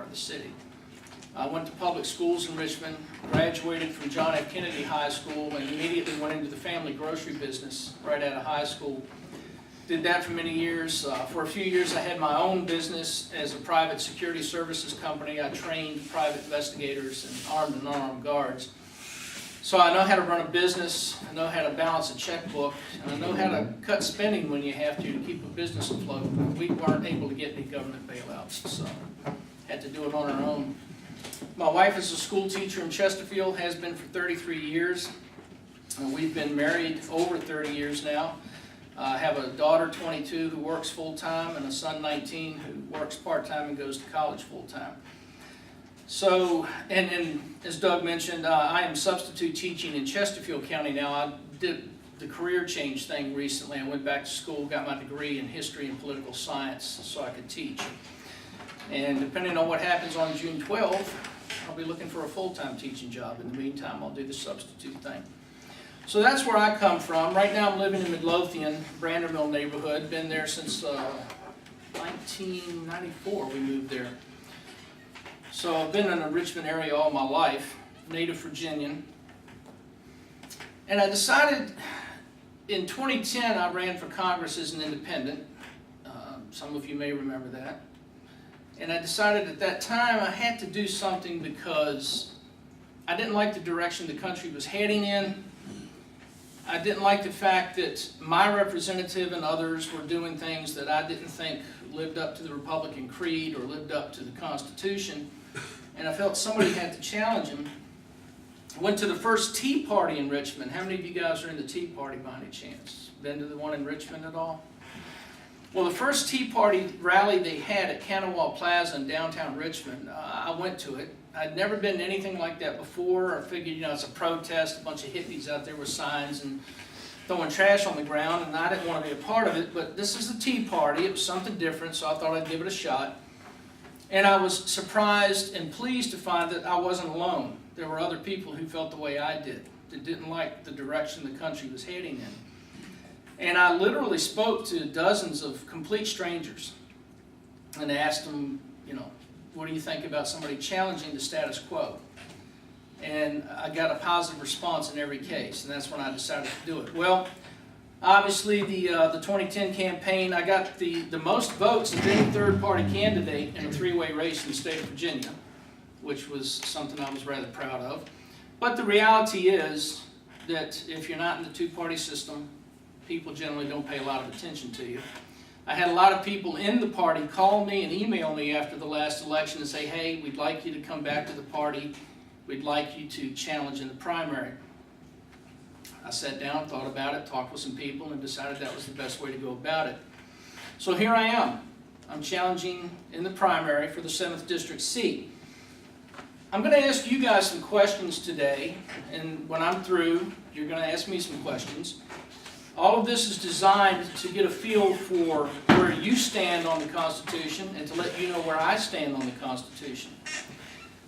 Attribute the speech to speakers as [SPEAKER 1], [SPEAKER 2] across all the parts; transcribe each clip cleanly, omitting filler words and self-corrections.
[SPEAKER 1] of the city. I went to public schools in Richmond, graduated from John F. Kennedy High School, and immediately went into the family grocery business right out of high school. Did that for many years. For a few years I had my own business as a private security services company. I trained private investigators and armed and unarmed guards. So I know how to run a business, I know how to balance a checkbook, and I know how to cut spending when you have to keep a business afloat. We weren't able to get any government bailouts, so had to do it on our own. My wife is a school teacher in Chesterfield, has been for 33 years. We've been married over 30 years now. I have a daughter, 22, who works full-time, and a son, 19, who works part-time and goes to college full-time. So, and as Doug mentioned, I am substitute teaching in Chesterfield County now. I did the career change thing recently. I went back to school, got my degree in history and political science so I could teach. And depending on what happens on June 12th, I'll be looking for a full-time teaching job. In the meantime, I'll do the substitute thing. So that's where I come from. Right now I'm living in Midlothian, Branderville neighborhood. Been there since 1994 we moved there. So I've been in the Richmond area all my life, native Virginian. And I decided in 2010 I ran for Congress as an independent. Some of you may remember that. And I decided at that time I had to do something because I didn't like the direction the country was heading in. I didn't like the fact that my representative and others were doing things that I didn't think lived up to the Republican creed or lived up to the Constitution. And I felt somebody had to challenge him. I went to the first Tea Party in Richmond. How many of you guys are in the Tea Party by any chance? Been to the one in Richmond at all? Well, the first Tea Party rally they had at Kanawha Plaza in downtown Richmond, I went to it. I'd never been to anything like that before. I figured, you know, it's a protest, a bunch of hippies out there with signs and throwing trash on the ground, and I didn't want to be a part of it, but this is the Tea Party. It was something different, so I thought I'd give it a shot. And I was surprised and pleased to find that I wasn't alone. There were other people who felt the way I did, that didn't like the direction the country was heading in. And I literally spoke to dozens of complete strangers and asked them, you know, what do you think about somebody challenging the status quo? And I got a positive response in every case, and that's when I decided to do it. Well, obviously the 2010 campaign, I got the most votes of any third-party candidate in a three-way race in the state of Virginia, which was something I was rather proud of. But the reality is that if you're not in the two-party system, people generally don't pay a lot of attention to you. I had a lot of people in the party call me and email me after the last election and say, hey, we'd like you to come back to the party. We'd like you to challenge in the primary. I sat down, thought about it, talked with some people, and decided that was the best way to go about it. So here I am. I'm challenging in the primary for the 7th District seat. I'm going to ask you guys some questions today, and when I'm through, you're going to ask me some questions. All of this is designed to get a feel for where you stand on the Constitution and to let you know where I stand on the Constitution.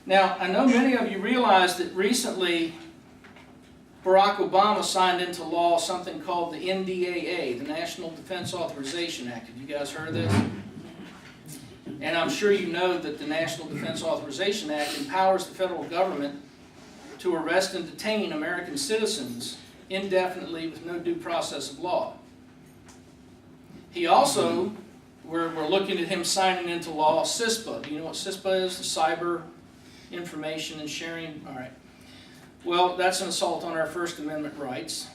[SPEAKER 1] Now, I know many of you realize that recently Barack Obama signed into law something called the NDAA, the National Defense Authorization Act. Have you guys heard of this? And I'm sure you know that the National Defense Authorization Act empowers the federal government to arrest and detain American citizens indefinitely with no due process of law. He also, we're looking at him signing into law CISPA. Do you know what CISPA is? The Cyber Information and Sharing. All right. Well, that's an assault on our First Amendment rights.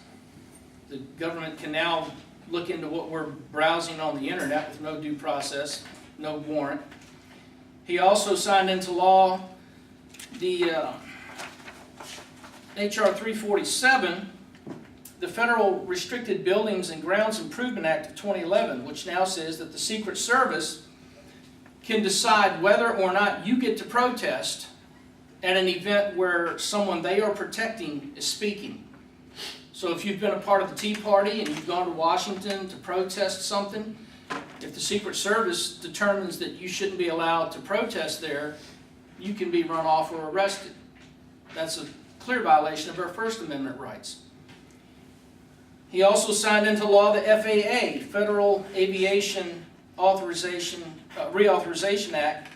[SPEAKER 1] The government can now look into what we're browsing on the internet with no due process, no warrant. He also signed into law the H.R. 347, the Federal Restricted Buildings and Grounds Improvement Act of 2011, which now says that the Secret Service can decide whether or not you get to protest at an event where someone they are protecting is speaking. So if you've been a part of the Tea Party and you've gone to Washington to protest something, if the Secret Service determines that you shouldn't be allowed to protest there, you can be run off or arrested. That's a clear violation of our First Amendment rights. He also signed into law the FAA, Federal Aviation Reauthorization Act,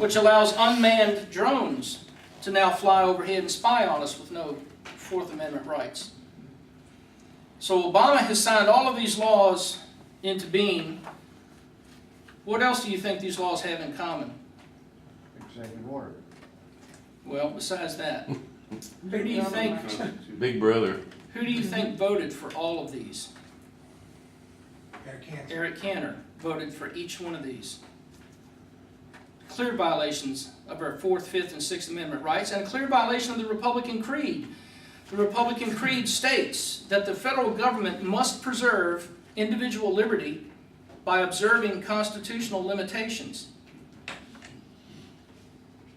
[SPEAKER 1] which allows unmanned drones to now fly overhead and spy on us with no Fourth Amendment rights. So Obama has signed all of these laws into being. What else do you think these laws have in common?
[SPEAKER 2] Executive order.
[SPEAKER 1] Well, besides that, who do you think?
[SPEAKER 3] Big brother.
[SPEAKER 1] Who do you think voted for all of these?
[SPEAKER 2] Eric Cantor.
[SPEAKER 1] Eric Cantor voted for each one of these. Clear violations of our Fourth, Fifth, and Sixth Amendment rights, and a clear violation of the Republican Creed. The Republican Creed states that the federal government must preserve individual liberty by observing constitutional limitations.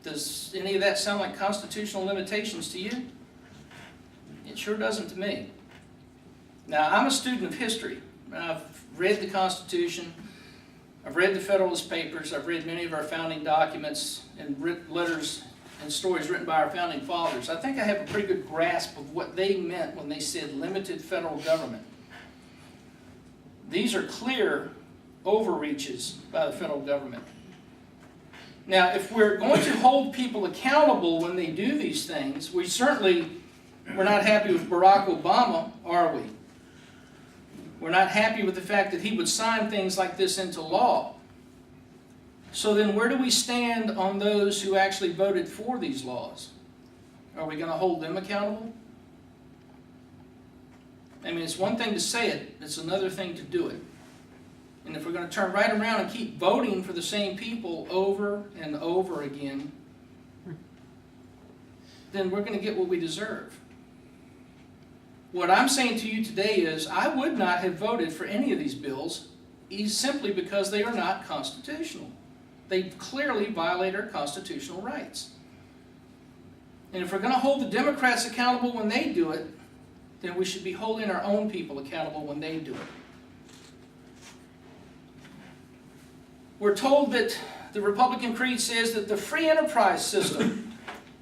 [SPEAKER 1] Does any of that sound like constitutional limitations to you? It sure doesn't to me. Now, I'm a student of history. I've read the Constitution. I've read the Federalist Papers. I've read many of our founding documents and letters and stories written by our founding fathers. I think I have a pretty good grasp of what they meant when they said limited federal government. These are clear overreaches by the federal government. Now, if we're going to hold people accountable when they do these things, we're not happy with Barack Obama, are we? We're not happy with the fact that he would sign things like this into law. So then where do we stand on those who actually voted for these laws? Are we going to hold them accountable? I mean, it's one thing to say it, it's another thing to do it. And if we're going to turn right around and keep voting for the same people over and over again, then we're going to get what we deserve. What I'm saying to you today is I would not have voted for any of these bills simply because they are not constitutional. They clearly violate our constitutional rights. And if we're going to hold the Democrats accountable when they do it, then we should be holding our own people accountable when they do it. We're told that the Republican Creed says that the free enterprise system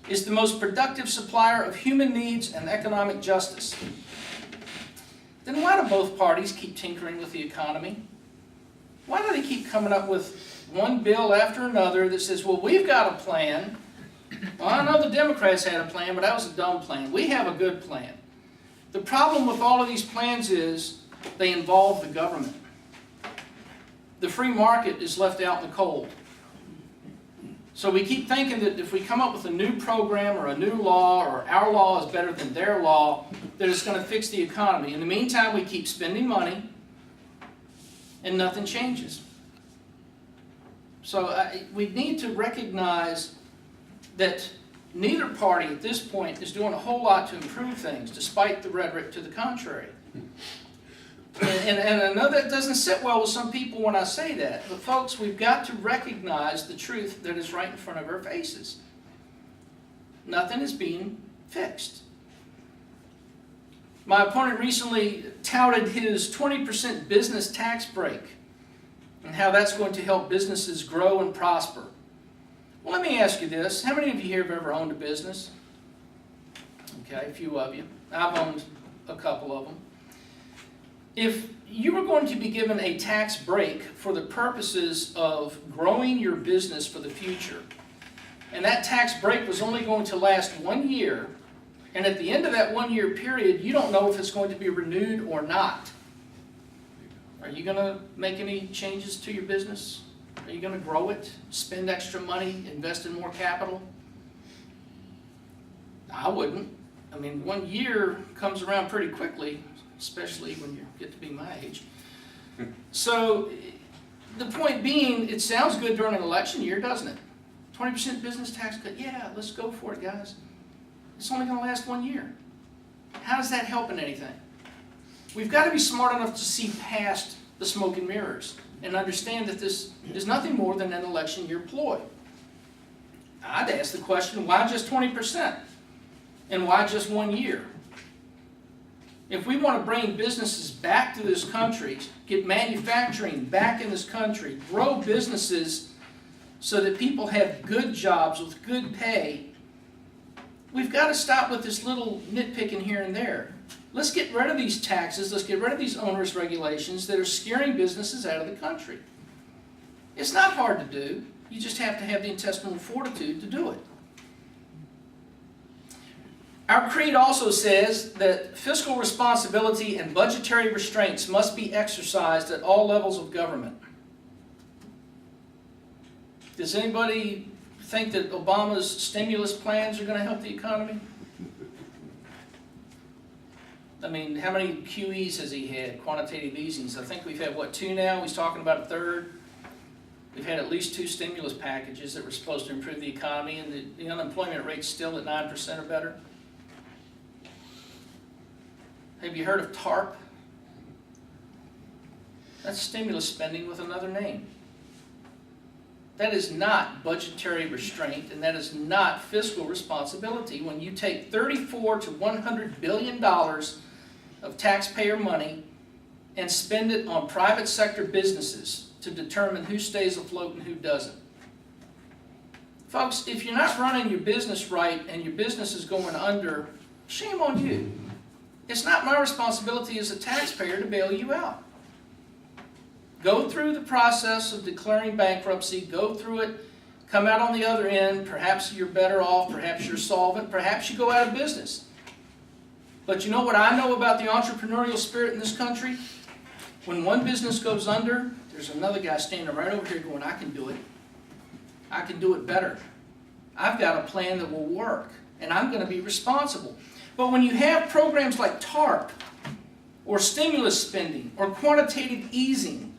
[SPEAKER 1] is the most productive supplier of human needs and economic justice. Then why do both parties keep tinkering with the economy? Why do they keep coming up with one bill after another that says, well, we've got a plan. Well, I know the Democrats had a plan, but that was a dumb plan. We have a good plan. The problem with all of these plans is they involve the government. The free market is left out in the cold. So we keep thinking that if we come up with a new program or a new law, or our law is better than their law, that it's going to fix the economy. In the meantime, we keep spending money and nothing changes. So we need to recognize that neither party at this point is doing a whole lot to improve things, despite the rhetoric to the contrary. And I know that doesn't sit well with some people when I say that, but folks, we've got to recognize the truth that is right in front of our faces. Nothing is being fixed. My opponent recently touted his 20% business tax break and how that's going to help businesses grow and prosper. Well, let me ask you this. How many of you here have ever owned a business? Okay, a few of you. I've owned a couple of them. If you were going to be given a tax break for the purposes of growing your business for the future, and that tax break was only going to last 1 year, and at the end of that 1 year period, you don't know if it's going to be renewed or not, are you going to make any changes to your business? Are you going to grow it, spend extra money, invest in more capital? I wouldn't. I mean, 1 year comes around pretty quickly, especially when you get to be my age. So the point being, it sounds good during an election year, doesn't it? 20% business tax cut, yeah, let's go for it, guys. It's only going to last 1 year. How does that help in anything? We've got to be smart enough to see past the smoke and mirrors and understand that this is nothing more than an election year ploy. I'd ask the question, why just 20%? And why just 1 year? If we want to bring businesses back to this country, get manufacturing back in this country, grow businesses so that people have good jobs with good pay, we've got to stop with this little nitpicking here and there. Let's get rid of these taxes, let's get rid of these onerous regulations that are scaring businesses out of the country. It's not hard to do. You just have to have the intestinal fortitude to do it. Our creed also says that fiscal responsibility and budgetary restraints must be exercised at all levels of government. Does anybody think that Obama's stimulus plans are going to help the economy? I mean, how many QEs has he had, quantitative easings? I think we've had, what, 2 now? He's talking about a third. We've had at least 2 stimulus packages that were supposed to improve the economy, and the unemployment rate's still at 9% or better. Have you heard of TARP? That's stimulus spending with another name. That is not budgetary restraint, and that is not fiscal responsibility. When you take $34 to $100 billion of taxpayer money and spend it on private sector businesses to determine who stays afloat and who doesn't. Folks, if you're not running your business right and your business is going under, shame on you. It's not my responsibility as a taxpayer to bail you out. Go through the process of declaring bankruptcy, go through it, come out on the other end. Perhaps you're better off, perhaps you're solvent, perhaps you go out of business. But you know what I know about the entrepreneurial spirit in this country? When one business goes under, there's another guy standing right over here going, I can do it. I can do it better. I've got a plan that will work, and I'm going to be responsible. But when you have programs like TARP, or stimulus spending, or quantitative easing,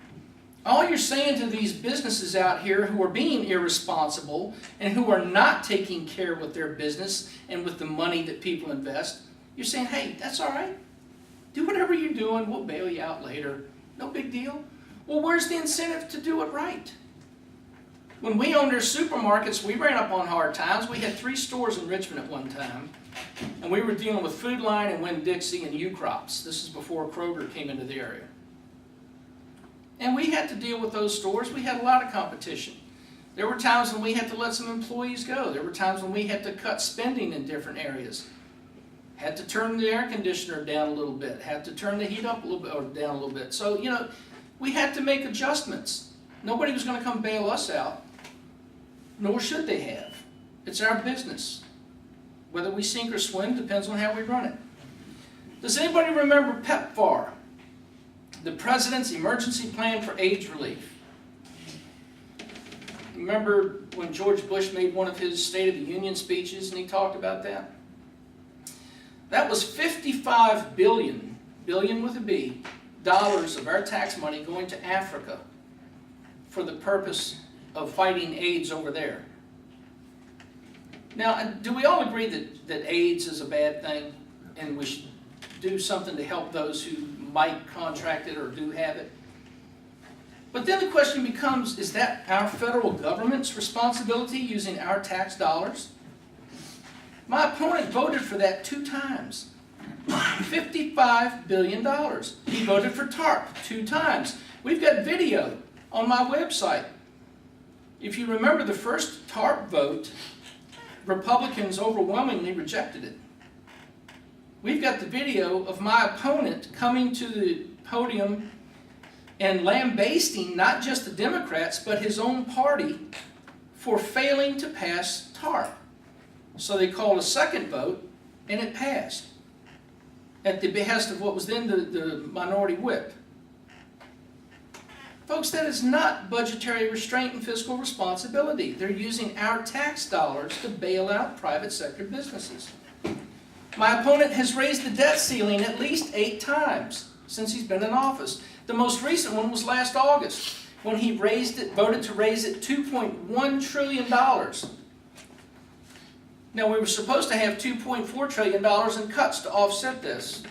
[SPEAKER 1] all you're saying to these businesses out here who are being irresponsible and who are not taking care with their business and with the money that people invest, you're saying, hey, that's all right. Do whatever you're doing. We'll bail you out later. No big deal. Well, where's the incentive to do it right? When we owned our supermarkets, we ran up on hard times. We had 3 stores in Richmond at one time, and we were dealing with Food Line and Winn-Dixie and U-Crops. This is before Kroger came into the area. And we had to deal with those stores. We had a lot of competition. There were times when we had to let some employees go. There were times when we had to cut spending in different areas. Had to turn the air conditioner down a little bit. Had to turn the heat up a little bit, or down a little bit. So, you know, we had to make adjustments. Nobody was going to come bail us out, nor should they have. It's our business. Whether we sink or swim depends on how we run it. Does anybody remember PEPFAR, the President's Emergency Plan for AIDS Relief? Remember when George Bush made one of his State of the Union speeches and he talked about that? That was $55 billion with a B, dollars of our tax money going to Africa for the purpose of fighting AIDS over there. Now, do we all agree that AIDS is a bad thing and we should do something to help those who might contract it or do have it? But then the question becomes, is that our federal government's responsibility using our tax dollars? My opponent voted for that 2 times. $55 billion. He voted for TARP 2 times. We've got video on my website. If you remember the first TARP vote, Republicans overwhelmingly rejected it. We've got the video of my opponent coming to the podium and lambasting not just the Democrats, but his own party for failing to pass TARP. So they called a second vote, and it passed at the behest of what was then the minority whip. Folks, that is not budgetary restraint and fiscal responsibility. They're using our tax dollars to bail out private sector businesses. My opponent has raised the debt ceiling at least 8 times since he's been in office. The most recent one was last August, when he voted to raise it $2.1 trillion. Now, we were supposed to have $2.4 trillion in cuts to offset this.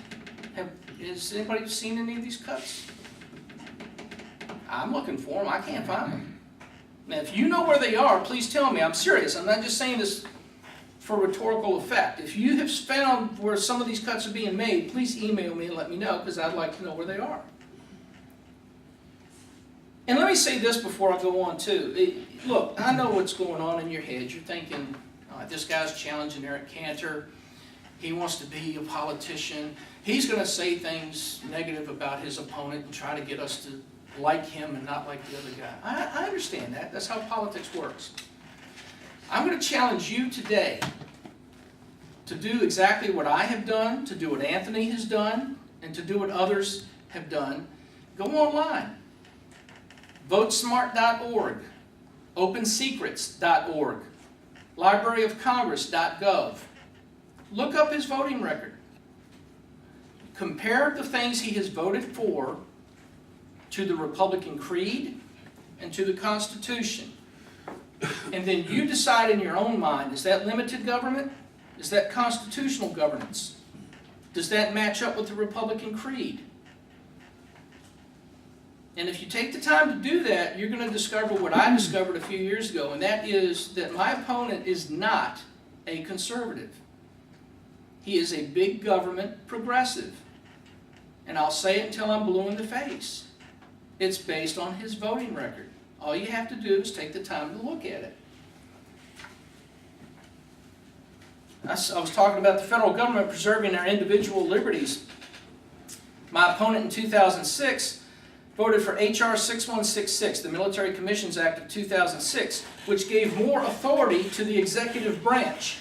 [SPEAKER 1] Has anybody seen any of these cuts? I'm looking for them. I can't find them. Now, if you know where they are, please tell me. I'm serious. I'm not just saying this for rhetorical effect. If you have found where some of these cuts are being made, please email me and let me know, because I'd like to know where they are. And let me say this before I go on, too. Look, I know what's going on in your head. You're thinking, this guy's challenging Eric Cantor. He wants to be a politician. He's going to say things negative about his opponent and try to get us to like him and not like the other guy. I understand that. That's how politics works. I'm going to challenge you today to do exactly what I have done, to do what Anthony has done, and to do what others have done. Go online. Votesmart.org, OpenSecrets.org, LibraryOfCongress.gov. Look up his voting record. Compare the things he has voted for to the Republican creed and to the Constitution. And then you decide in your own mind, is that limited government? Is that constitutional governance? Does that match up with the Republican creed? And if you take the time to do that, you're going to discover what I discovered a few years ago, and that is that my opponent is not a conservative. He is a big government progressive. And I'll say it until I'm blue in the face. It's based on his voting record. All you have to do is take the time to look at it. I was talking about the federal government preserving our individual liberties. My opponent in 2006 voted for H.R. 6166, the Military Commissions Act of 2006, which gave more authority to the executive branch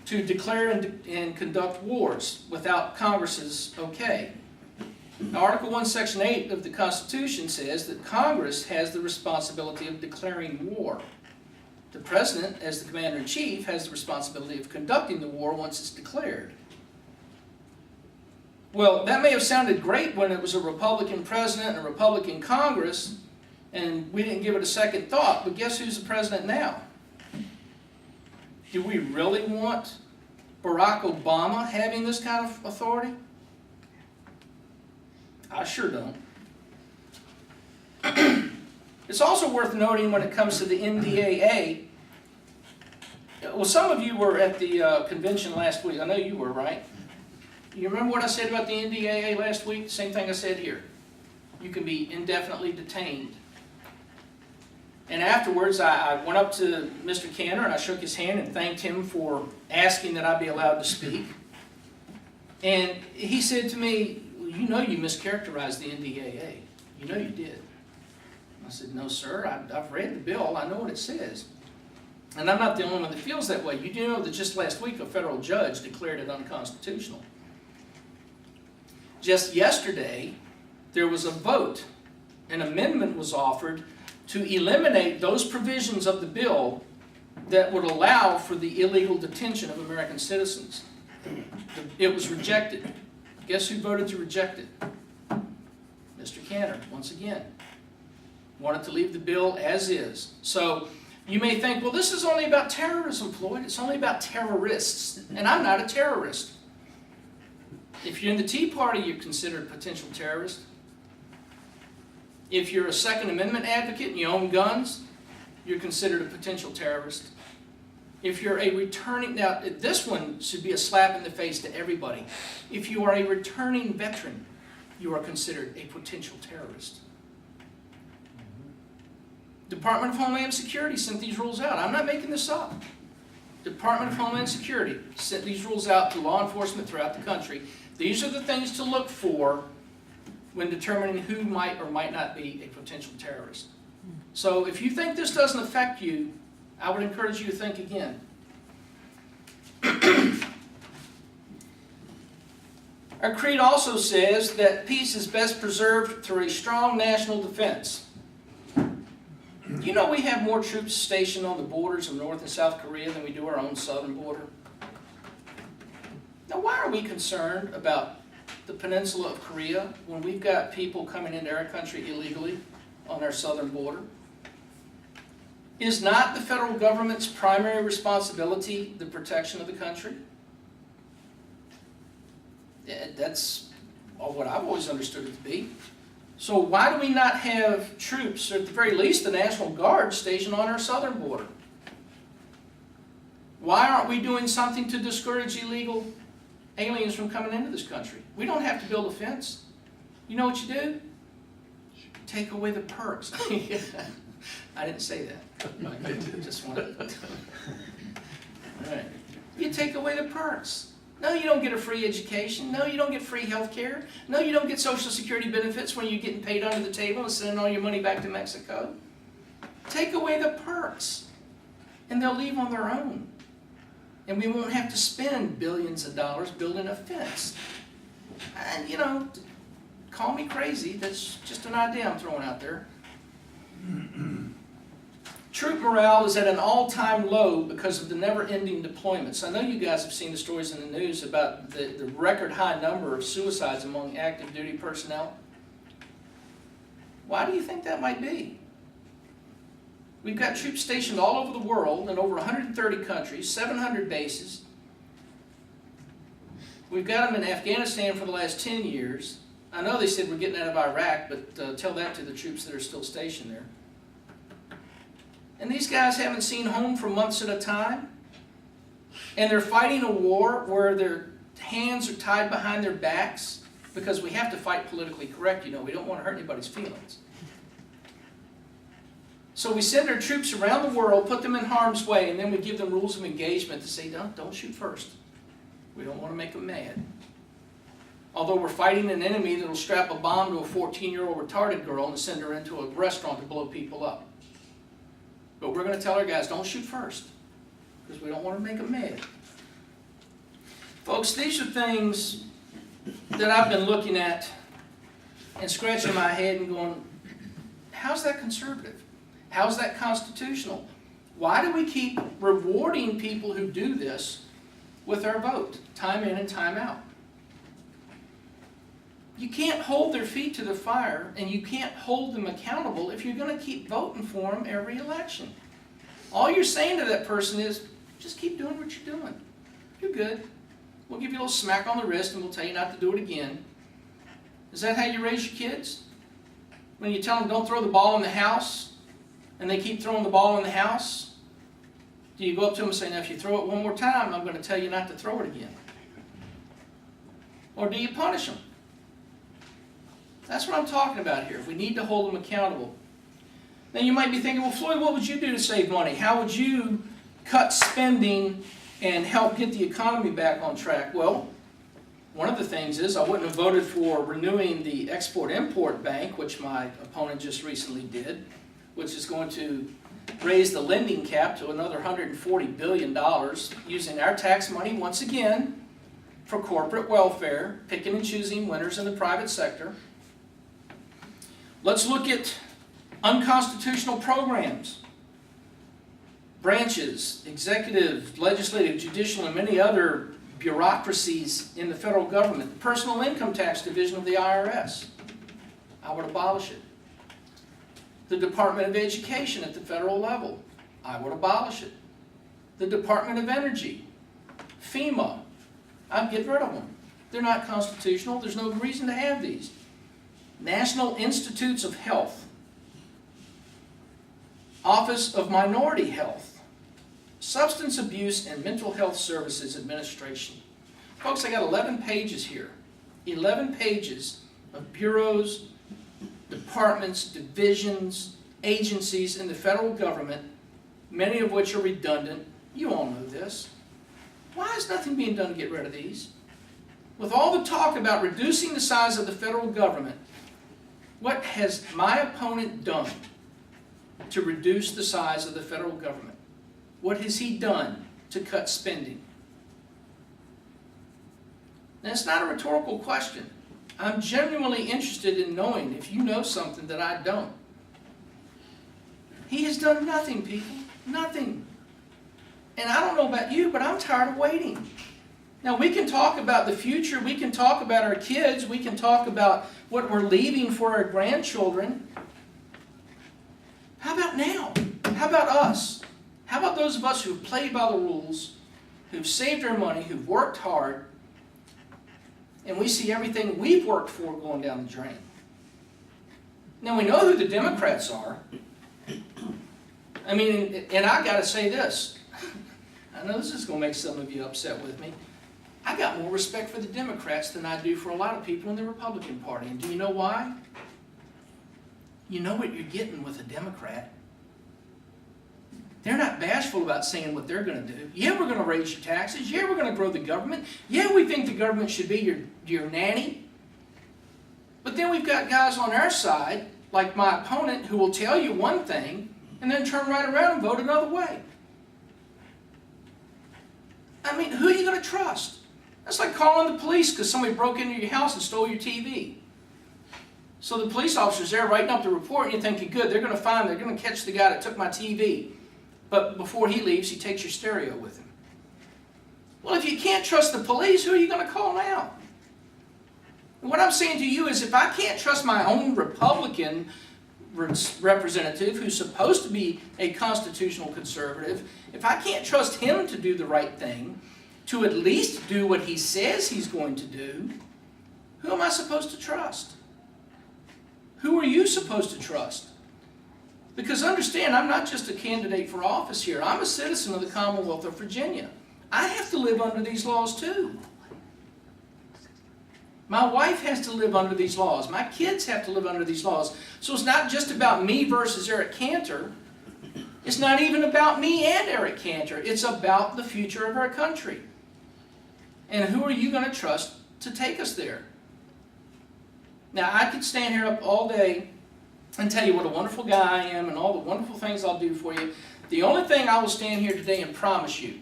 [SPEAKER 1] to declare and conduct wars without Congress's okay. Now, Article 1, Section 8 of the Constitution says that Congress has the responsibility of declaring war. The President, as the Commander-in-Chief, has the responsibility of conducting the war once it's declared. Well, that may have sounded great when it was a Republican President and a Republican Congress, and we didn't give it a second thought, but guess who's the President now? Do we really want Barack Obama having this kind of authority? I sure don't. It's also worth noting when it comes to the NDAA. Well, some of you were at the convention last week. I know you were, right? You remember what I said about the NDAA last week? Same thing I said here. You can be indefinitely detained. And afterwards, I went up to Mr. Cantor and I shook his hand and thanked him for asking that I be allowed to speak. And he said to me, well, you know you mischaracterized the NDAA. You know you did. I said, no, sir. I've read the bill. I know what it says. And I'm not the only one that feels that way. You do know that just last week a federal judge declared it unconstitutional. Just yesterday, there was a vote. An amendment was offered to eliminate those provisions of the bill that would allow for the illegal detention of American citizens. It was rejected. Guess who voted to reject it? Mr. Cantor, once again. Wanted to leave the bill as is. So you may think, well, this is only about terrorism, Floyd. It's only about terrorists. And I'm not a terrorist. If you're in the Tea Party, you're considered a potential terrorist. If you're a Second Amendment advocate and you own guns, you're considered a potential terrorist. If you're a returning, now this one should be a slap in the face to everybody. If you are a returning veteran, you are considered a potential terrorist. Department of Homeland Security sent these rules out. I'm not making this up. Department of Homeland Security sent these rules out to law enforcement throughout the country. These are the things to look for when determining who might or might not be a potential terrorist. So if you think this doesn't affect you, I would encourage you to think again. Our creed also says that peace is best preserved through a strong national defense. Do you know we have more troops stationed on the borders of North and South Korea than we do our own southern border? Now, why are we concerned about the peninsula of Korea when we've got people coming into our country illegally on our southern border? Is not the federal government's primary responsibility the protection of the country? That's what I've always understood it to be. So why do we not have troops, or at the very least the National Guard, stationed on our southern border? Why aren't we doing something to discourage illegal aliens from coming into this country? We don't have to build a fence. You know what you do? Take away the perks. I didn't say that. I just wanted to. All right. You take away the perks. No, you don't get a free education. No, you don't get free health care. No, you don't get Social Security benefits when you're getting paid under the table and sending all your money back to Mexico. Take away the perks, and they'll leave on their own. And we won't have to spend billions of dollars building a fence. And, you know, call me crazy. That's just an idea I'm throwing out there. Troop morale is at an all-time low because of the never-ending deployments. I know you guys have seen the stories in the news about the record high number of suicides among active duty personnel. Why do you think that might be? We've got troops stationed all over the world in over 130 countries, 700 bases. We've got them in Afghanistan for the last 10 years. I know they said we're getting out of Iraq, but tell that to the troops that are still stationed there. And these guys haven't seen home for months at a time. And they're fighting a war where their hands are tied behind their backs because we have to fight politically correct, you know. We don't want to hurt anybody's feelings. So we send our troops around the world, put them in harm's way, and then we give them rules of engagement to say, don't shoot first. We don't want to make them mad. Although we're fighting an enemy that will strap a bomb to a 14-year-old retarded girl and send her into a restaurant to blow people up. But we're going to tell our guys, don't shoot first, because we don't want to make them mad. Folks, these are things that I've been looking at and scratching my head and going, how's that conservative? How's that constitutional? Why do we keep rewarding people who do this with our vote, time in and time out? You can't hold their feet to the fire, and you can't hold them accountable if you're going to keep voting for them every election. All you're saying to that person is, just keep doing what you're doing. You're good. We'll give you a little smack on the wrist, and we'll tell you not to do it again. Is that how you raise your kids? When you tell them don't throw the ball in the house, and they keep throwing the ball in the house, do you go up to them and say, now if you throw it one more time, I'm going to tell you not to throw it again? Or do you punish them? That's what I'm talking about here. We need to hold them accountable. Then you might be thinking, well, Floyd, what would you do to save money? How would you cut spending and help get the economy back on track? Well, one of the things is I wouldn't have voted for renewing the Export-Import Bank, which my opponent just recently did, which is going to raise the lending cap to another $140 billion using our tax money once again for corporate welfare, picking and choosing winners in the private sector. Let's look at unconstitutional programs. Branches, executive, legislative, judicial, and many other bureaucracies in the federal government. The Personal Income Tax Division of the IRS. I would abolish it. The Department of Education at the federal level. I would abolish it. The Department of Energy. FEMA. I'd get rid of them. They're not constitutional. There's no reason to have these. National Institutes of Health, Office of Minority Health, Substance Abuse and Mental Health Services Administration. Folks, I got 11 pages here. 11 pages of bureaus, departments, divisions, agencies in the federal government, many of which are redundant. You all know this. Why is nothing being done to get rid of these? With all the talk about reducing the size of the federal government, what has my opponent done to reduce the size of the federal government? What has he done to cut spending? Now, it's not a rhetorical question. I'm genuinely interested in knowing if you know something that I don't. He has done nothing, people. Nothing. And I don't know about you, but I'm tired of waiting. Now, we can talk about the future. We can talk about our kids. We can talk about what we're leaving for our grandchildren. How about now? How about us? How about those of us who've played by the rules, who've saved our money, who've worked hard, and we see everything we've worked for going down the drain? Now, we know who the Democrats are. I mean, and I got to say this. I know this is going to make some of you upset with me. I got more respect for the Democrats than I do for a lot of people in the Republican Party. And do you know why? You know what you're getting with a Democrat. They're not bashful about saying what they're going to do. Yeah, we're going to raise your taxes. Yeah, we're going to grow the government. Yeah, we think the government should be your nanny. But then we've got guys on our side, like my opponent, who will tell you one thing and then turn right around and vote another way. I mean, who are you going to trust? That's like calling the police because somebody broke into your house and stole your TV. So the police officer's there writing up the report, and you're thinking, good, they're going to catch the guy that took my TV. But before he leaves, he takes your stereo with him. Well, if you can't trust the police, who are you going to call now? And what I'm saying to you is, if I can't trust my own Republican representative, who's supposed to be a constitutional conservative, if I can't trust him to do the right thing, to at least do what he says he's going to do, who am I supposed to trust? Who are you supposed to trust? Because understand, I'm not just a candidate for office here. I'm a citizen of the Commonwealth of Virginia. I have to live under these laws too. My wife has to live under these laws. My kids have to live under these laws. So it's not just about me versus Eric Cantor. It's not even about me and Eric Cantor. It's about the future of our country. And who are you going to trust to take us there? Now, I could stand here up all day and tell you what a wonderful guy I am and all the wonderful things I'll do for you. The only thing I will stand here today and promise you,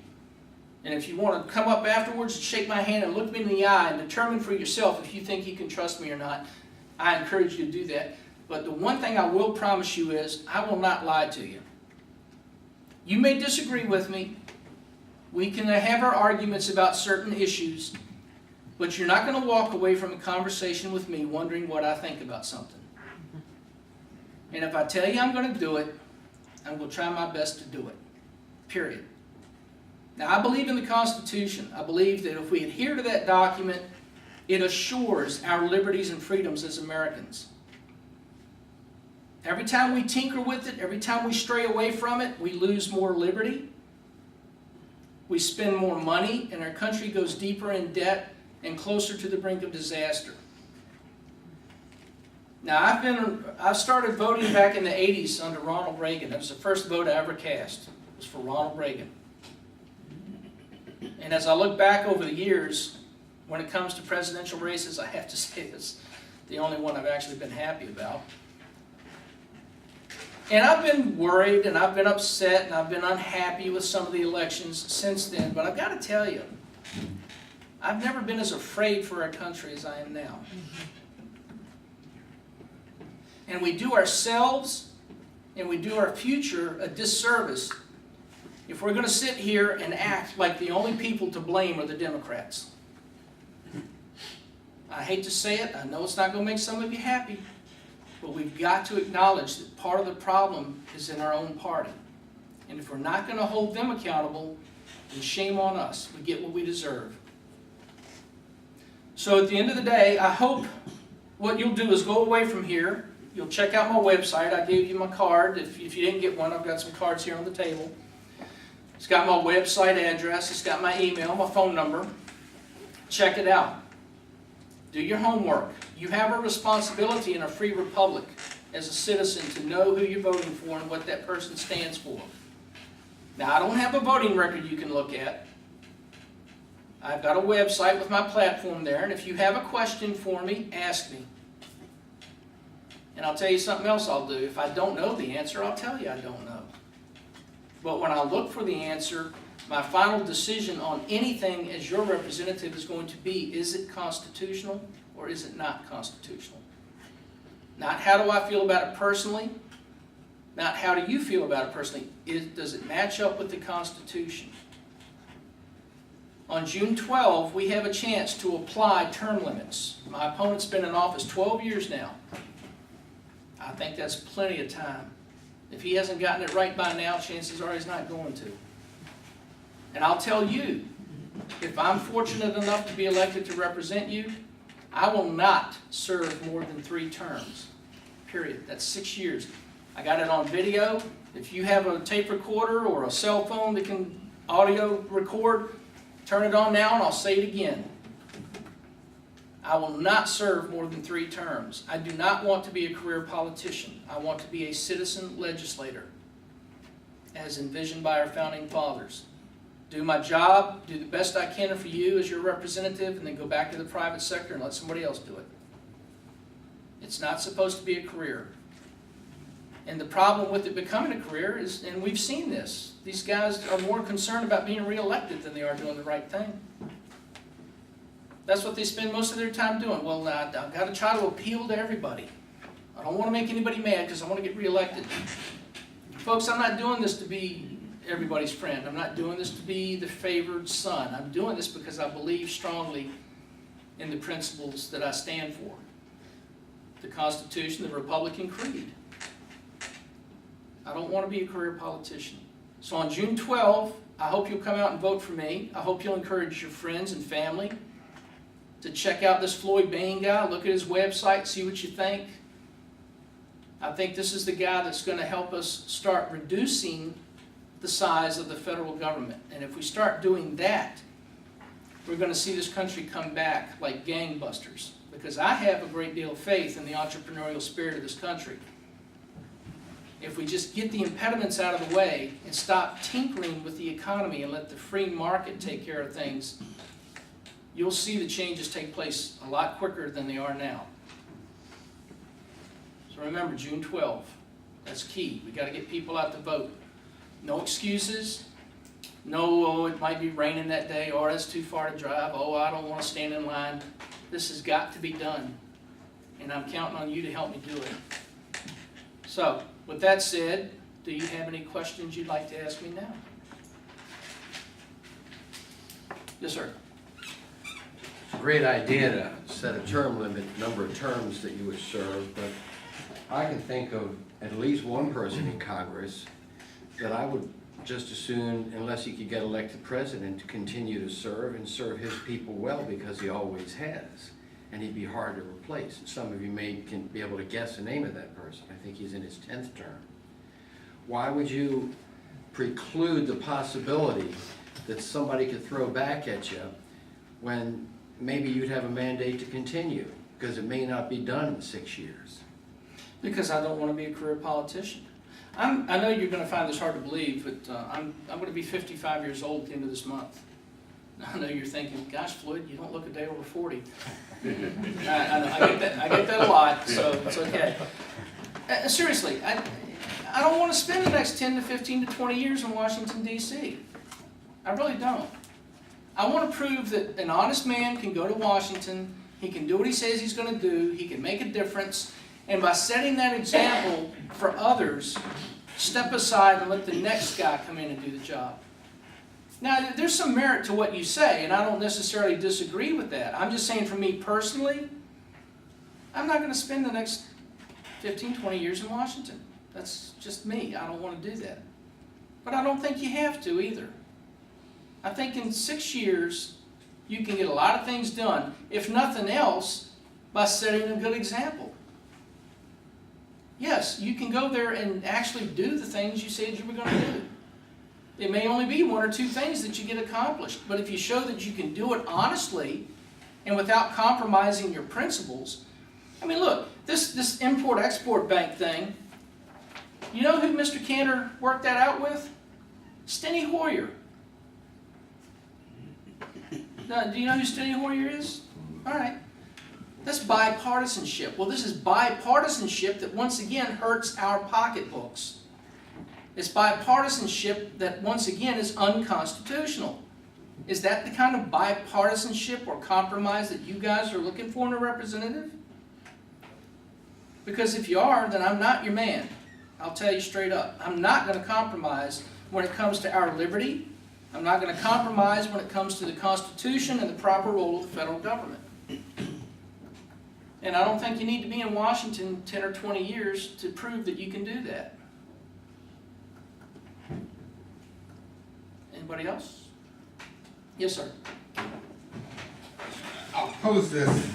[SPEAKER 1] and if you want to come up afterwards and shake my hand and look me in the eye and determine for yourself if you think you can trust me or not, I encourage you to do that. But the one thing I will promise you is I will not lie to you. You may disagree with me. We can have our arguments about certain issues, but you're not going to walk away from a conversation with me wondering what I think about something. And if I tell you I'm going to do it, I'm going to try my best to do it. Period. Now, I believe in the Constitution. I believe that if we adhere to that document, it assures our liberties and freedoms as Americans. Every time we tinker with it, every time we stray away from it, we lose more liberty. We spend more money, and our country goes deeper in debt and closer to the brink of disaster. Now, I started voting back in the 80s under Ronald Reagan. That was the first vote I ever cast. It was for Ronald Reagan. And as I look back over the years, when it comes to presidential races, I have to say it's the only one I've actually been happy about. And I've been worried, and I've been upset, and I've been unhappy with some of the elections since then. But I've got to tell you, I've never been as afraid for our country as I am now. And we do ourselves and we do our future a disservice if we're going to sit here and act like the only people to blame are the Democrats. I hate to say it, I know it's not going to make some of you happy, but we've got to acknowledge that part of the problem is in our own party. And if we're not going to hold them accountable, then shame on us. We get what we deserve. So at the end of the day, I hope what you'll do is go away from here. You'll check out my website. I gave you my card. If you didn't get one, I've got some cards here on the table. It's got my website address. It's got my email, my phone number. Check it out. Do your homework. You have a responsibility in a free republic as a citizen to know who you're voting for and what that person stands for. Now, I don't have a voting record you can look at. I've got a website with my platform there, and if you have a question for me, ask me. And I'll tell you something else I'll do. If I don't know the answer, I'll tell you I don't know. But when I look for the answer, my final decision on anything as your representative is going to be, is it constitutional or is it not constitutional? Not how do I feel about it personally, not how do you feel about it personally. Does it match up with the Constitution? On June 12, we have a chance to apply term limits. My opponent's been in office 12 years now. I think that's plenty of time. If he hasn't gotten it right by now, chances are he's not going to. And I'll tell you, if I'm fortunate enough to be elected to represent you, I will not serve more than 3 terms. Period. That's 6 years. I got it on video. If you have a tape recorder or a cell phone that can audio record, turn it on now and I'll say it again. I will not serve more than 3 terms. I do not want to be a career politician. I want to be a citizen legislator. as envisioned by our founding fathers. Do my job, do the best I can for you as your representative, and then go back to the private sector and let somebody else do it. It's not supposed to be a career. And the problem with it becoming a career is, and we've seen this, these guys are more concerned about being reelected than they are doing the right thing. That's what they spend most of their time doing. Well, I've got to try to appeal to everybody. I don't want to make anybody mad because I want to get reelected. Folks, I'm not doing this to be everybody's friend. I'm not doing this to be the favored son. I'm doing this because I believe strongly in the principles that I stand for. The Constitution, the Republican Creed. I don't want to be a career politician. So on June 12th, I hope you'll come out and vote for me. I hope you'll encourage your friends and family to check out this Floyd Bayne guy, look at his website, see what you think. I think this is the guy that's going to help us start reducing the size of the federal government. And if we start doing that, we're going to see this country come back like gangbusters. Because I have a great deal of faith in the entrepreneurial spirit of this country. If we just get the impediments out of the way and stop tinkering with the economy and let the free market take care of things, you'll see the changes take place a lot quicker than they are now. So remember, June 12th, that's key. We've got to get people out to vote. No excuses. No, oh, it might be raining that day, or it's too far to drive. Oh, I don't want to stand in line. This has got to be done. And I'm counting on you to help me do it. So, with that said, do you have any questions you'd like to ask me now? Yes, sir.
[SPEAKER 2] It's a great idea to set a term limit, number of terms that you would serve, but I can think of at least one person in Congress that I would just as soon, unless he could get elected president, to continue to serve and serve his people well, because he always has. And he'd be hard to replace. And some of you can be able to guess the name of that person. I think he's in his 10th term. Why would you preclude the possibility that somebody could throw back at you when maybe you'd have a mandate to continue? Because it may not be done in 6 years.
[SPEAKER 1] Because I don't want to be a career politician. I know you're going to find this hard to believe, but I'm going to be 55 years old at the end of this month. I know you're thinking, gosh, Floyd, you don't look a day over 40. I know, I get that a lot, so it's okay. Seriously, I don't want to spend the next 10 to 15 to 20 years in Washington, D.C. I really don't. I want to prove that an honest man can go to Washington, he can do what he says he's going to do, he can make a difference, and by setting that example for others, step aside and let the next guy come in and do the job. Now, there's some merit to what you say, and I don't necessarily disagree with that. I'm just saying for me personally, I'm not going to spend the next 15, 20 years in Washington. That's just me. I don't want to do that. But I don't think you have to either. I think in 6 years, you can get a lot of things done, if nothing else, by setting a good example. Yes, you can go there and actually do the things you said you were going to do. It may only be 1 or 2 things that you get accomplished, but if you show that you can do it honestly and without compromising your principles. I mean, look, this import-export bank thing, you know who Mr. Cantor worked that out with? Steny Hoyer. Now, do you know who Steny Hoyer is? All right. That's bipartisanship. Well, this is bipartisanship that once again hurts our pocketbooks. It's bipartisanship that once again is unconstitutional. Is that the kind of bipartisanship or compromise that you guys are looking for in a representative? Because if you are, then I'm not your man. I'll tell you straight up. I'm not going to compromise when it comes to our liberty. I'm not going to compromise when it comes to the Constitution and the proper role of the federal government. And I don't think you need to be in Washington 10 or 20 years to prove that you can do that. Anybody else? Yes, sir.
[SPEAKER 3] I'll pose this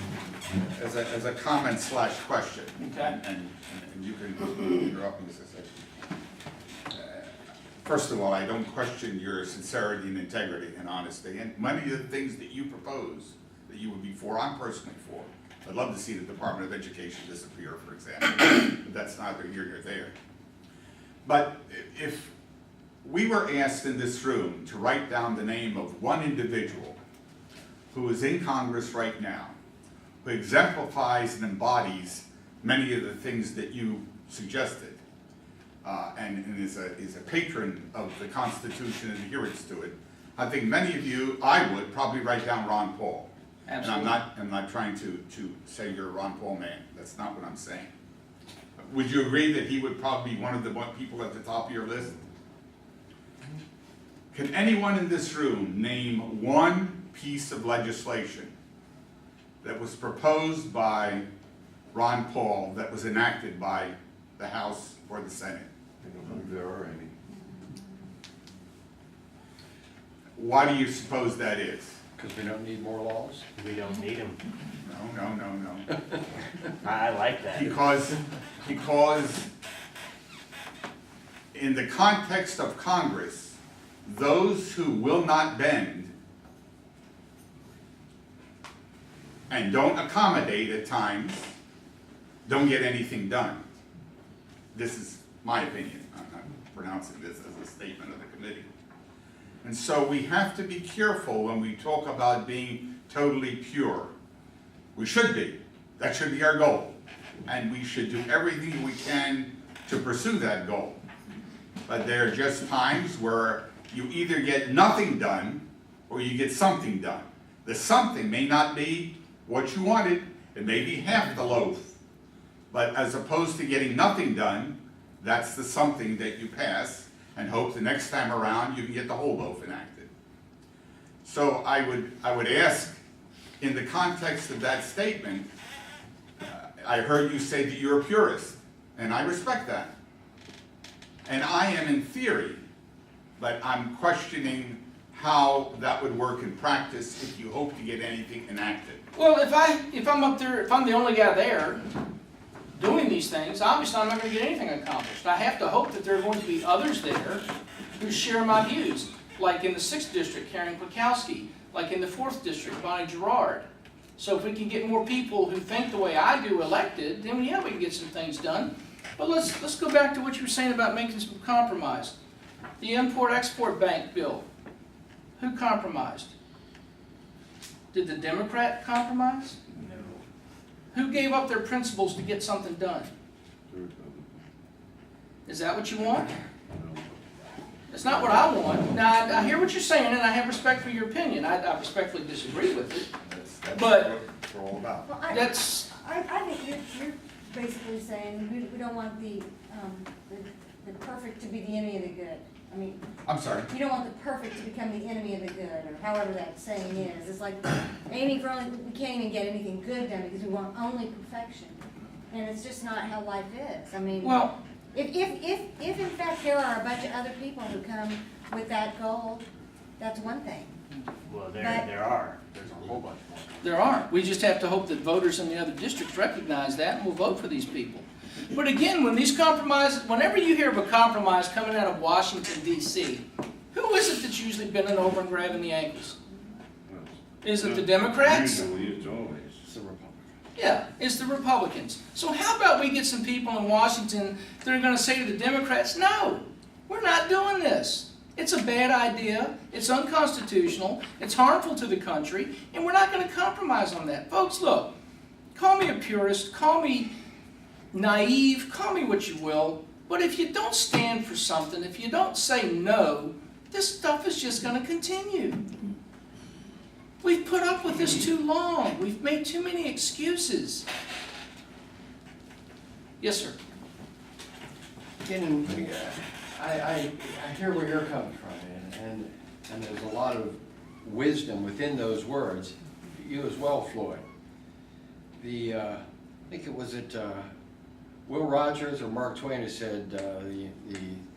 [SPEAKER 3] as a comment / question.
[SPEAKER 1] Okay.
[SPEAKER 3] And you can interrupt me as I say. First of all, I don't question your sincerity and integrity and honesty. And many of the things that you propose that you would be for, I'm personally for. I'd love to see the Department of Education disappear, for example, but that's neither here nor there. But if We were asked in this room to write down the name of one individual who is in Congress right now, who exemplifies and embodies many of the things that you suggested, and is a patron of the Constitution and adherence to it. I think many of you, I would probably write down Ron Paul.
[SPEAKER 1] Absolutely.
[SPEAKER 3] And I'm not trying to say you're a Ron Paul man. That's not what I'm saying. Would you agree that he would probably be one of the people at the top of your list? Can anyone in this room name one piece of legislation that was proposed by Ron Paul that was enacted by the House or the Senate?
[SPEAKER 2] I don't think there are any.
[SPEAKER 3] Why do you suppose that is?
[SPEAKER 2] Because we don't need more laws?
[SPEAKER 4] We don't need them.
[SPEAKER 3] No.
[SPEAKER 4] I like that.
[SPEAKER 3] Because in the context of Congress, those who will not bend and don't accommodate at times don't get anything done. This is my opinion. I'm not pronouncing this as a statement of the committee. And so we have to be careful when we talk about being totally pure. We should be. That should be our goal. And we should do everything we can to pursue that goal. But there are just times where you either get nothing done or you get something done. The something may not be what you wanted. It may be half the loaf. But as opposed to getting nothing done, that's the something that you pass and hope the next time around you can get the whole loaf enacted. So I would ask, in the context of that statement, I heard you say that you're a purist, and I respect that. And I am in theory, but I'm questioning how that would work in practice if you hope to get anything enacted.
[SPEAKER 1] Well, if I'm up there, if I'm the only guy there doing these things, obviously I'm not going to get anything accomplished. I have to hope that there are going to be others there who share my views, like in the 6th District, Karen Kwiatkowski, like in the 4th District, Bonnie Gerard. So if we can get more people who think the way I do elected, then yeah, we can get some things done. But let's go back to what you were saying about making some compromise. The Import-Export Bank bill, who compromised? Did the Democrat compromise?
[SPEAKER 4] No.
[SPEAKER 1] Who gave up their principles to get something done? Is that what you want? It's not what I want. Now, I hear what you're saying, and I have respect for your opinion. I respectfully disagree with it.
[SPEAKER 3] That's
[SPEAKER 1] But-
[SPEAKER 3] what we're all about.
[SPEAKER 5] Well,
[SPEAKER 1] That's,
[SPEAKER 5] I think you're basically saying we don't want the perfect to be the enemy of the good. I mean,
[SPEAKER 3] I'm sorry.
[SPEAKER 5] you don't want the perfect to become the enemy of the good, or however that saying is. It's like aiming for only, we can't even get anything good done because we want only perfection. And it's just not how life is. I mean,
[SPEAKER 1] well,
[SPEAKER 5] if in fact there are a bunch of other people who come with that goal, that's one thing.
[SPEAKER 4] Well,
[SPEAKER 5] But-
[SPEAKER 4] there are. There's a whole bunch more.
[SPEAKER 1] there aren't. We just have to hope that voters in the other districts recognize that and will vote for these people. But again, when these compromises, whenever you hear of a compromise coming out of Washington, D.C., who is it that's usually bending over and grabbing the ankles? Is it the Democrats?
[SPEAKER 6] Usually, it's always.
[SPEAKER 2] It's the Republican.
[SPEAKER 1] Yeah, it's the Republicans. So how about we get some people in Washington that are going to say to the Democrats, no, we're not doing this. It's a bad idea, it's unconstitutional, it's harmful to the country, and we're not going to compromise on that. Folks, look, call me a purist, call me naive, call me what you will, but if you don't stand for something, if you don't say no, this stuff is just going to continue. We've put up with this too long. We've made too many excuses. Yes, sir.
[SPEAKER 2] I hear where you're coming from, and there's a lot of wisdom within those words. You as well, Floyd. I think it was Will Rogers or Mark Twain who said the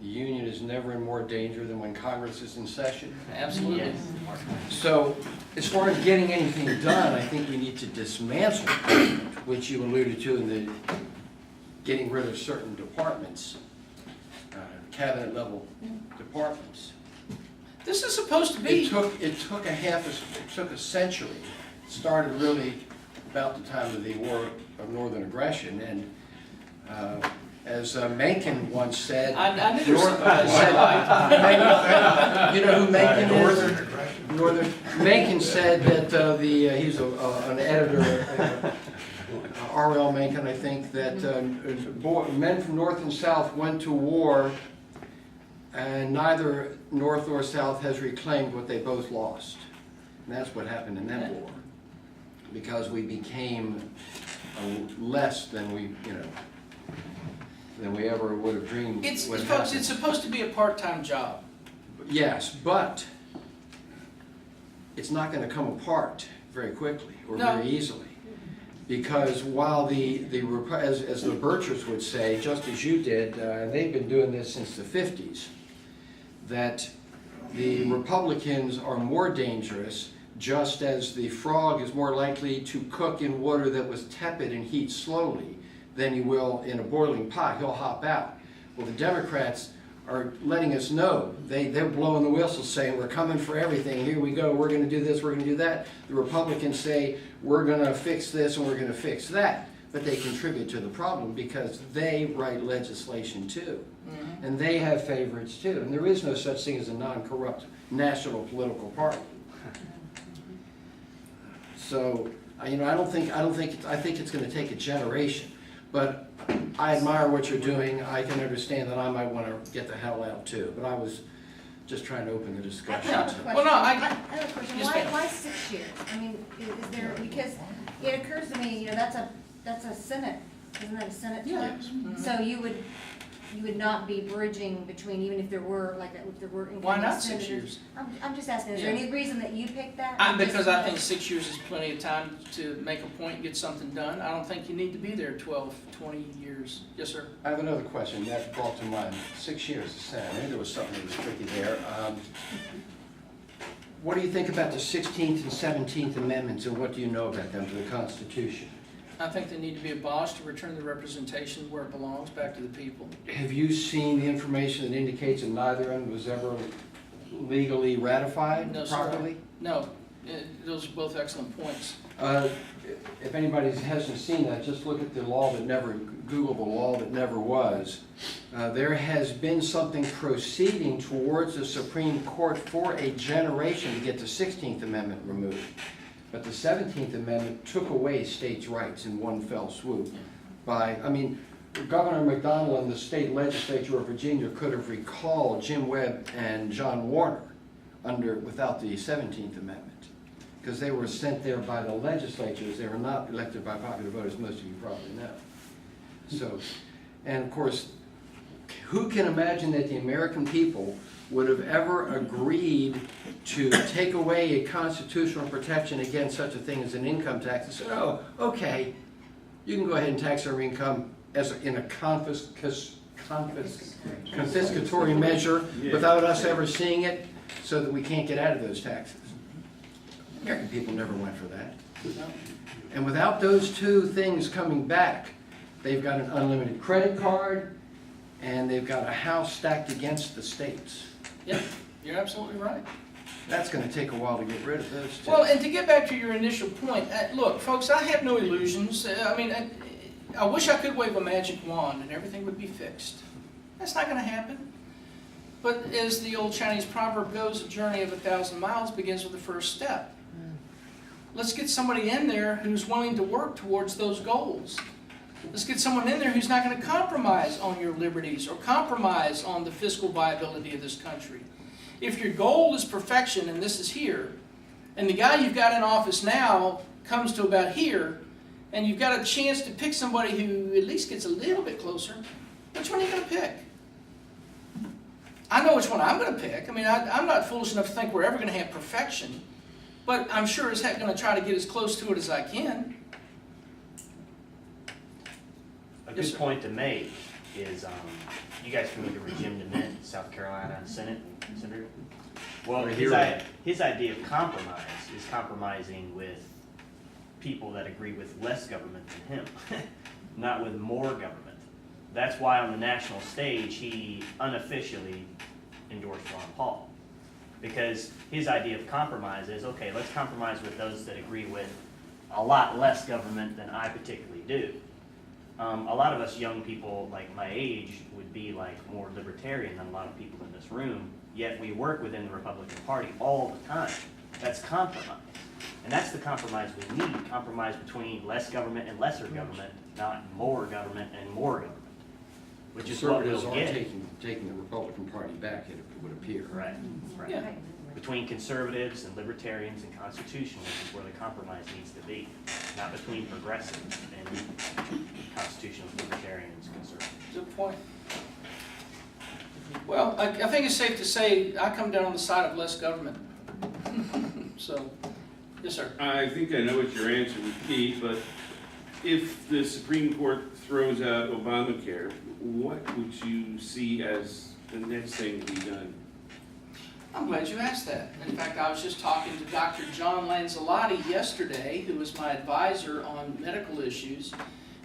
[SPEAKER 2] union is never in more danger than when Congress is in session.
[SPEAKER 1] Absolutely.
[SPEAKER 4] Yes.
[SPEAKER 2] So, as far as getting anything done, I think we need to dismantle, which you alluded to in the getting rid of certain departments, cabinet level departments.
[SPEAKER 1] This is supposed to be.
[SPEAKER 2] It took a century. It started really about the time of the War of Northern Aggression, and As Mencken once said.
[SPEAKER 1] I knew there was something I said like.
[SPEAKER 2] You know who Mencken is?
[SPEAKER 3] Northern aggression.
[SPEAKER 2] Northern, Mencken said that he's an editor, R.L. Mencken, I think, that men from North and South went to war, and neither North nor South has reclaimed what they both lost. And that's what happened in that war, because we became less than we, than we ever would have dreamed
[SPEAKER 1] It's,
[SPEAKER 2] would
[SPEAKER 1] folks,
[SPEAKER 2] happen.
[SPEAKER 1] it's supposed to be a part-time job.
[SPEAKER 2] Yes, but it's not going to come apart very quickly or
[SPEAKER 1] No.
[SPEAKER 2] very easily. Because while as the Birchers would say, just as you did, and they've been doing this since the 50s, that the Republicans are more dangerous, just as the frog is more likely to cook in water that was tepid and heat slowly than he will in a boiling pot. He'll hop out. Well, the Democrats are letting us know. They're blowing the whistle saying, we're coming for everything. Here we go. We're going to do this. We're going to do that. The Republicans say, we're going to fix this and we're going to fix that. But they contribute to the problem because they write legislation too.
[SPEAKER 1] Mhm.
[SPEAKER 2] And they have favorites too. And there is no such thing as a non-corrupt national political party. So, I think it's going to take a generation. But I admire what you're doing. I can understand that I might want to get the hell out too. But I was just trying to open the
[SPEAKER 5] I
[SPEAKER 2] discussion.
[SPEAKER 5] have a question.
[SPEAKER 1] Well, no, I
[SPEAKER 5] have a question.
[SPEAKER 1] Yes,
[SPEAKER 5] Why,
[SPEAKER 1] ma'am.
[SPEAKER 5] why 6 years? I mean, is there, because it occurs to me, that's a Senate, isn't that a Senate term?
[SPEAKER 1] Yes. Mhm.
[SPEAKER 5] So you would not be bridging between, even if there were, if there were
[SPEAKER 1] Why
[SPEAKER 5] incoming
[SPEAKER 1] not
[SPEAKER 5] senators?
[SPEAKER 1] 6 years?
[SPEAKER 5] I'm just asking, is there
[SPEAKER 1] Yeah.
[SPEAKER 5] any reason that you picked that?
[SPEAKER 1] Because I think 6 years is plenty of time to make a point and get something done. I don't think you need to be there 12, 20 years. Yes, sir?
[SPEAKER 2] I have another question that brought to mind. 6 years, I knew there was something that was tricky there. What do you think about the 16th and 17th Amendments, and what do you know about them to the Constitution?
[SPEAKER 1] I think they need to be abolished to return the representation where it belongs, back to the people.
[SPEAKER 2] Have you seen the information that indicates that neither of them was ever legally ratified
[SPEAKER 1] No, sir.
[SPEAKER 2] properly?
[SPEAKER 1] No, those are both excellent points.
[SPEAKER 2] If anybody hasn't seen that, just look at the law that never, Google the law that never was. There has been something proceeding towards the Supreme Court for a generation to get the 16th Amendment removed. But the 17th Amendment took away states' rights in one fell swoop. Governor McDonnell and the state legislature of Virginia could have recalled Jim Webb and John Warner without the 17th Amendment, because they were sent there by the legislatures. They were not elected by popular vote, as most of you probably know. So, and of course, who can imagine that the American people would have ever agreed to take away a constitutional protection against such a thing as an income tax and said, oh, okay, you can go ahead and tax our income in a confiscatory measure without us ever seeing it, so that we can't get out of those taxes. American people never went for that.
[SPEAKER 1] No?
[SPEAKER 2] And without those two things coming back, they've got an unlimited credit card, and they've got a house stacked against the states.
[SPEAKER 1] Yep, you're absolutely right.
[SPEAKER 2] That's going to take a while to get rid of those two.
[SPEAKER 1] Well, and to get back to your initial point, look, folks, I have no illusions. I wish I could wave a magic wand and everything would be fixed. That's not going to happen. But as the old Chinese proverb goes, a journey of 1,000 miles begins with the first step. Let's get somebody in there who's willing to work towards those goals. Let's get someone in there who's not going to compromise on your liberties or compromise on the fiscal viability of this country. If your goal is perfection, and this is here, and the guy you've got in office now comes to about here, and you've got a chance to pick somebody who at least gets a little bit closer, which one are you going to pick? I know which one I'm going to pick. I'm not foolish enough to think we're ever going to have perfection, but I'm sure as heck going to try to get as close to it as I can.
[SPEAKER 4] A
[SPEAKER 1] Yes,
[SPEAKER 4] good
[SPEAKER 1] sir.
[SPEAKER 4] point to make is, you guys familiar with Jim DeMint, South Carolina Senate Senator? Well, his idea of compromise is compromising with people that agree with less government than him, not with more government. That's why on the national stage, he unofficially endorsed Ron Paul. Because his idea of compromise is, okay, let's compromise with those that agree with a lot less government than I particularly do. A lot of us young people, like my age, would be like more libertarian than a lot of people in this room, yet we work within the Republican Party all the time. That's compromise. And that's the compromise we need, compromise between less government and lesser government, not more government and more government, which is what
[SPEAKER 2] Conservatives
[SPEAKER 4] we'll
[SPEAKER 2] are
[SPEAKER 4] get.
[SPEAKER 2] taking the Republican Party back, it would appear.
[SPEAKER 4] Right, right.
[SPEAKER 1] Yeah.
[SPEAKER 4] Between conservatives and libertarians and constitutionalists is where the compromise needs to be, not between progressives and constitutionalists, libertarians, conservatives.
[SPEAKER 1] Good point. Well, I think it's safe to say I come down on the side of less government. So, yes, sir.
[SPEAKER 6] I think I know what your answer would be, but if the Supreme Court throws out Obamacare, what would you see as the next thing to be done?
[SPEAKER 1] I'm glad you asked that. In fact, I was just talking to Dr. John Lanzalotti yesterday, who was my advisor on medical issues.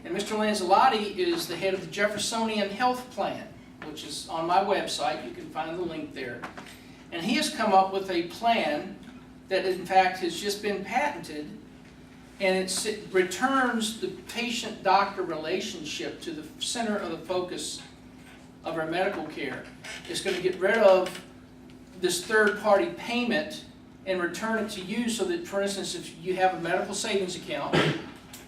[SPEAKER 1] And Mr. Lanzalotti is the head of the Jeffersonian Health Plan, which is on my website. You can find the link there. And he has come up with a plan that, in fact, has just been patented, and it returns the patient-doctor relationship to the center of the focus of our medical care. It's going to get rid of this third-party payment and return it to you so that, for instance, if you have a medical savings account,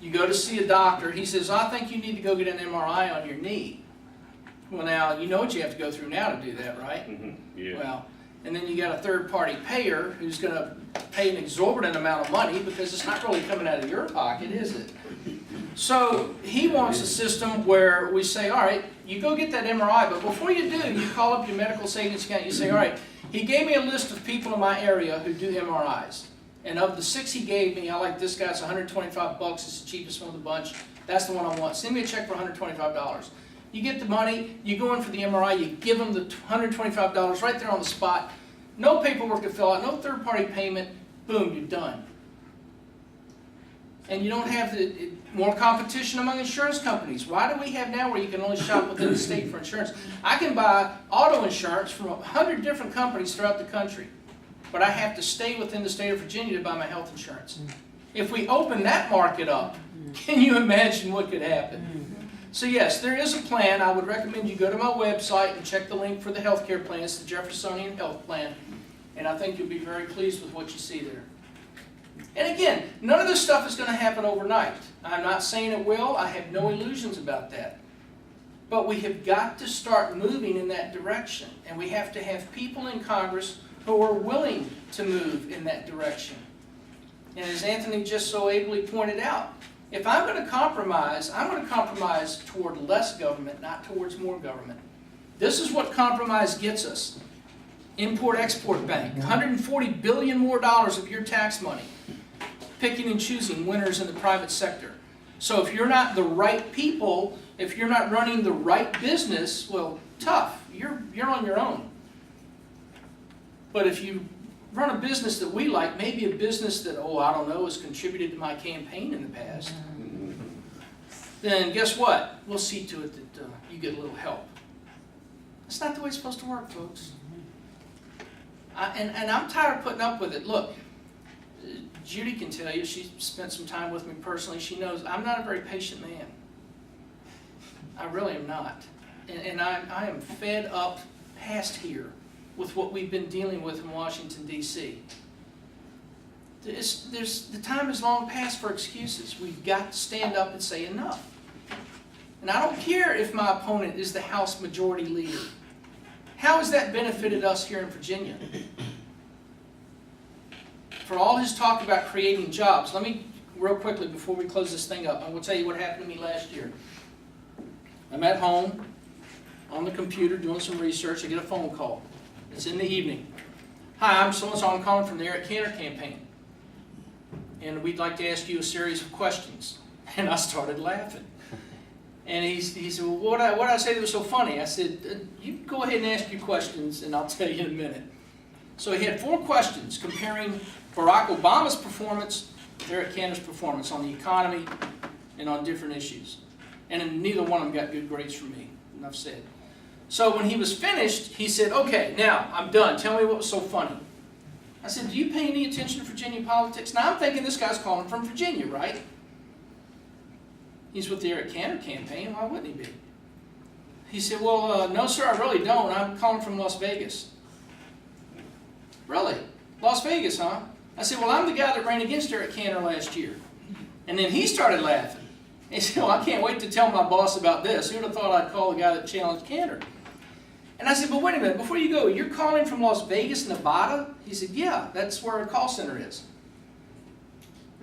[SPEAKER 1] you go to see a doctor, he says, I think you need to go get an MRI on your knee. Well, now, you know what you have to go through now to do that, right?
[SPEAKER 6] Yeah.
[SPEAKER 1] Well, and then you got a third-party payer who's going to pay an exorbitant amount of money because it's not really coming out of your pocket, is it? So he wants a system where we say, all right, you go get that MRI, but before you do, you call up your medical savings account, you say, all right, he gave me a list of people in my area who do MRIs. And of the 6 he gave me, I like this guy's $125, it's the cheapest one of the bunch. That's the one I want. Send me a check for $125. You get the money, you go in for the MRI, you give them the $125 right there on the spot. No paperwork to fill out, no third-party payment, boom, you're done. And you don't have more competition among insurance companies. Why do we have now where you can only shop within the state for insurance? I can buy auto insurance from 100 different companies throughout the country, but I have to stay within the state of Virginia to buy my health insurance. If we open that market up, can you imagine what could happen? So yes, there is a plan. I would recommend you go to my website and check the link for the healthcare plan. It's the Jeffersonian Health Plan, and I think you'll be very pleased with what you see there. And again, none of this stuff is going to happen overnight. I'm not saying it will. I have no illusions about that. But we have got to start moving in that direction, and we have to have people in Congress who are willing to move in that direction. And as Anthony just so ably pointed out, if I'm going to compromise, I'm going to compromise toward less government, not towards more government. This is what compromise gets us. Import-Export Bank, $140 billion more of your tax money. Picking and choosing winners in the private sector. So if you're not the right people, if you're not running the right business, well, tough. You're on your own. But if you run a business that we like, maybe a business that, oh, I don't know, has contributed to my campaign in the past, then guess what? We'll see to it that you get a little help. That's not the way it's supposed to work, folks. And I'm tired of putting up with it. Look, Judy can tell you, she spent some time with me personally, she knows I'm not a very patient man. I really am not. And I am fed up past here with what we've been dealing with in Washington, D.C. The time is long past for excuses. We've got to stand up and say enough. And I don't care if my opponent is the House Majority Leader. How has that benefited us here in Virginia? For all his talk about creating jobs, let me, real quickly before we close this thing up, I will tell you what happened to me last year. I'm at home, on the computer, doing some research. I get a phone call. It's in the evening. Hi, I'm so-and-so. I'm calling from the Eric Cantor campaign. And we'd like to ask you a series of questions. And I started laughing. And he said, well, what did I say that was so funny? I said, you go ahead and ask your questions, and I'll tell you in a minute. So he had 4 questions comparing Barack Obama's performance to Eric Cantor's performance on the economy and on different issues. And neither one of them got good grades from me, enough said. So when he was finished, he said, okay, now I'm done. Tell me what was so funny. I said, do you pay any attention to Virginia politics? Now I'm thinking this guy's calling from Virginia, right? He's with the Eric Cantor campaign. Why wouldn't he be? He said, well, no, sir, I really don't. I'm calling from Las Vegas. Really? Las Vegas, huh? I said, well, I'm the guy that ran against Eric Cantor last year. And then he started laughing. He said, well, I can't wait to tell my boss about this. Who would have thought I'd call the guy that challenged Cantor? And I said, but wait a minute, before you go, you're calling from Las Vegas, Nevada? He said, yeah, that's where our call center is.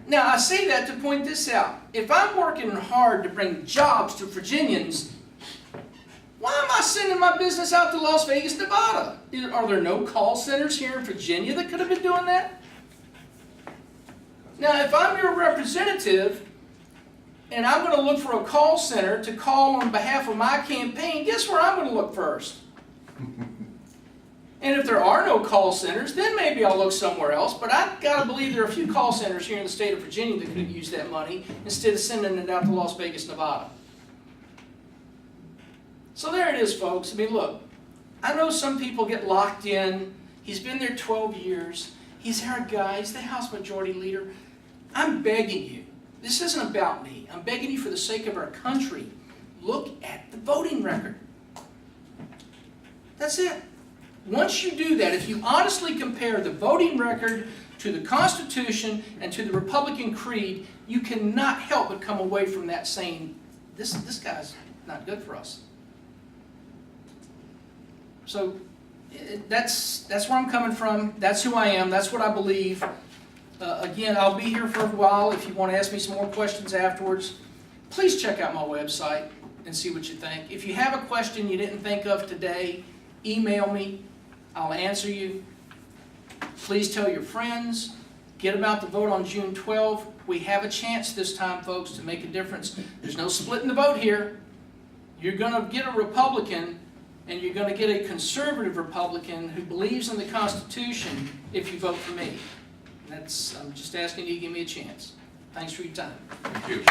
[SPEAKER 1] Now, I say that to point this out. If I'm working hard to bring jobs to Virginians, why am I sending my business out to Las Vegas, Nevada? Are there no call centers here in Virginia that could have been doing that? Now, if I'm your representative and I'm going to look for a call center to call on behalf of my campaign, guess where I'm going to look first? And if there are no call centers, then maybe I'll look somewhere else. But I've got to believe there are a few call centers here in the state of Virginia that could have used that money instead of sending it out to Las Vegas, Nevada. So there it is, folks. I mean, look, I know some people get locked in. He's been there 12 years. He's our guy. He's the House Majority Leader. I'm begging you. This isn't about me. I'm begging you for the sake of our country. Look at the voting record. That's it. Once you do that, if you honestly compare the voting record to the Constitution and to the Republican creed, you cannot help but come away from that saying, this guy's not good for us. So that's where I'm coming from. That's who I am. That's what I believe. Again, I'll be here for a while. If you want to ask me some more questions afterwards, please check out my website and see what you think. If you have a question you didn't think of today, email me. I'll answer you. Please tell your friends. Get them out to vote on June 12th. We have a chance this time, folks, to make a difference. There's no splitting the vote here. You're going to get a Republican, and you're going to get a conservative Republican who believes in the Constitution if you vote for me. I'm just asking you to give me a chance. Thanks for your time.
[SPEAKER 3] Thank you.